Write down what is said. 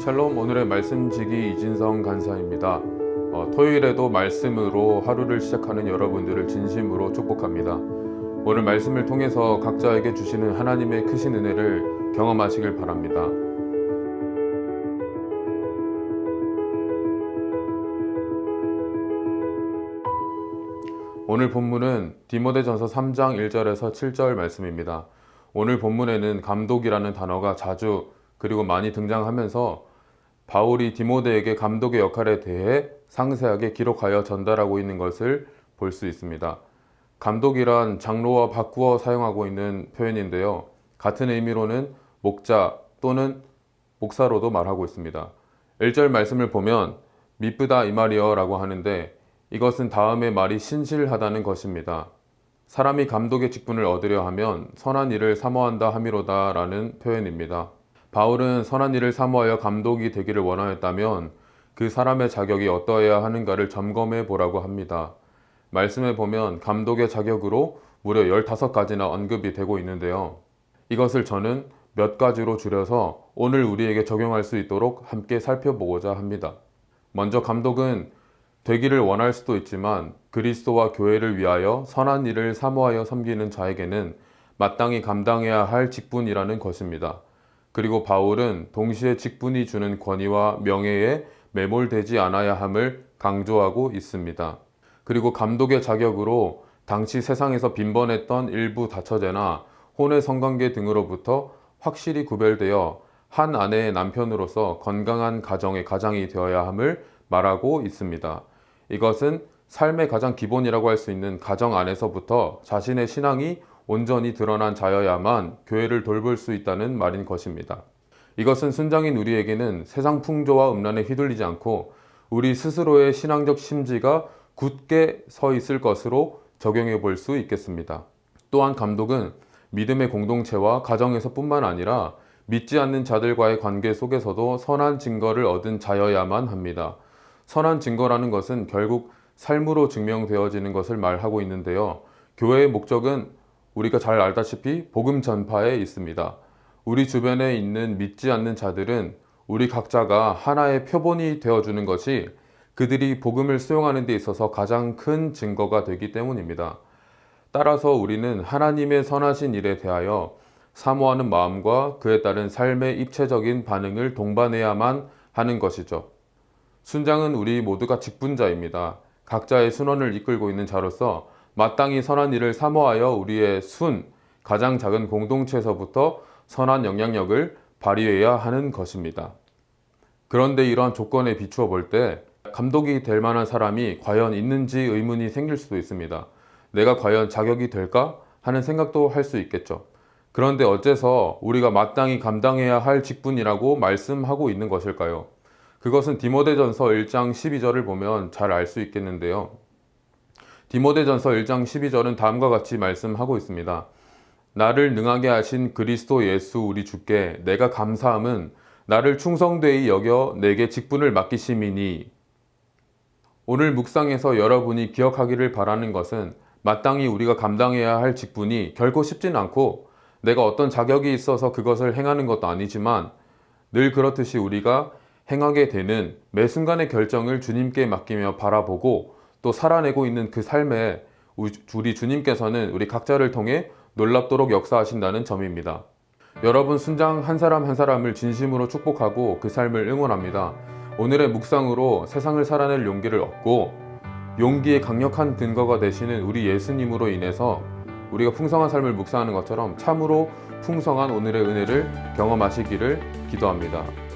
샬롬. 오늘의 말씀지기 이진성 간사입니다. 토요일에도 말씀으로 하루를 시작하는 여러분들을 진심으로 축복합니다. 오늘 말씀을 통해서 각자에게 주시는 하나님의 크신 은혜를 경험하시길 바랍니다. 오늘 본문은 디모데전서 3장 1절에서 7절 말씀입니다. 오늘 본문에는 감독이라는 단어가 자주 그리고 많이 등장하면서 바울이 디모데에게 감독의 역할에 대해 상세하게 기록하여 전달하고 있는 것을 볼 수 있습니다. 감독이란 장로와 바꾸어 사용하고 있는 표현인데요. 같은 의미로는 목자 또는 목사로도 말하고 있습니다. 1절 말씀을 보면 미쁘다 이 말이여 라고 하는데 이것은 다음의 말이 신실하다는 것입니다. 사람이 감독의 직분을 얻으려 하면 선한 일을 사모한다 함이로다 라는 표현입니다. 바울은 선한 일을 사모하여 감독이 되기를 원하였다면 그 사람의 자격이 어떠해야 하는가를 점검해 보라고 합니다. 말씀에 보면 감독의 자격으로 무려 15가지나 언급이 되고 있는데요. 이것을 저는 몇 가지로 줄여서 오늘 우리에게 적용할 수 있도록 함께 살펴보고자 합니다. 먼저 감독은 되기를 원할 수도 있지만 그리스도와 교회를 위하여 선한 일을 사모하여 섬기는 자에게는 마땅히 감당해야 할 직분이라는 것입니다. 그리고 바울은 동시에 직분이 주는 권위와 명예에 매몰되지 않아야 함을 강조하고 있습니다. 그리고 감독의 자격으로 당시 세상에서 빈번했던 일부 다처제나 혼외 성관계 등으로부터 확실히 구별되어 한 아내의 남편으로서 건강한 가정의 가장이 되어야 함을 말하고 있습니다. 이것은 삶의 가장 기본이라고 할 수 있는 가정 안에서부터 자신의 신앙이 온전히 드러난 자여야만 교회를 돌볼 수 있다는 말인 것입니다. 이것은 순장인 우리에게는 세상 풍조와 음란에 휘둘리지 않고 우리 스스로의 신앙적 심지가 굳게 서 있을 것으로 적용해 볼 수 있겠습니다. 또한 감독은 믿음의 공동체와 가정에서뿐만 아니라 믿지 않는 자들과의 관계 속에서도 선한 증거를 얻은 자여야만 합니다. 선한 증거라는 것은 결국 삶으로 증명되어지는 것을 말하고 있는데요. 교회의 목적은 우리가 잘 알다시피 복음 전파에 있습니다. 우리 주변에 있는 믿지 않는 자들은 우리 각자가 하나의 표본이 되어주는 것이 그들이 복음을 수용하는 데 있어서 가장 큰 증거가 되기 때문입니다. 따라서 우리는 하나님의 선하신 일에 대하여 사모하는 마음과 그에 따른 삶의 입체적인 반응을 동반해야만 하는 것이죠. 순장은 우리 모두가 직분자입니다. 각자의 순원을 이끌고 있는 자로서 마땅히 선한 일을 사모하여 우리의 가장 작은 공동체에서부터 선한 영향력을 발휘해야 하는 것입니다. 그런데 이러한 조건에 비추어 볼 때 감독이 될 만한 사람이 과연 있는지 의문이 생길 수도 있습니다. 내가 과연 자격이 될까 하는 생각도 할 수 있겠죠. 그런데 어째서 우리가 마땅히 감당해야 할 직분이라고 말씀하고 있는 것일까요? 그것은 디모데전서 1장 12절을 보면 잘 알 수 있겠는데요. 디모데전서 1장 12절은 다음과 같이 말씀하고 있습니다. 나를 능하게 하신 그리스도 예수 우리 주께 내가 감사함은 나를 충성되이 여겨 내게 직분을 맡기심이니. 오늘 묵상에서 여러분이 기억하기를 바라는 것은 마땅히 우리가 감당해야 할 직분이 결코 쉽진 않고 내가 어떤 자격이 있어서 그것을 행하는 것도 아니지만 늘 그렇듯이 우리가 행하게 되는 매 순간의 결정을 주님께 맡기며 바라보고 또 살아내고 있는 그 삶에 우리 주님께서는 우리 각자를 통해 놀랍도록 역사하신다는 점입니다. 여러분 순장 한 사람 한 사람을 진심으로 축복하고 그 삶을 응원합니다. 오늘의 묵상으로 세상을 살아낼 용기를 얻고 용기의 강력한 근거가 되시는 우리 예수님으로 인해서 우리가 풍성한 삶을 묵상하는 것처럼 참으로 풍성한 오늘의 은혜를 경험하시기를 기도합니다.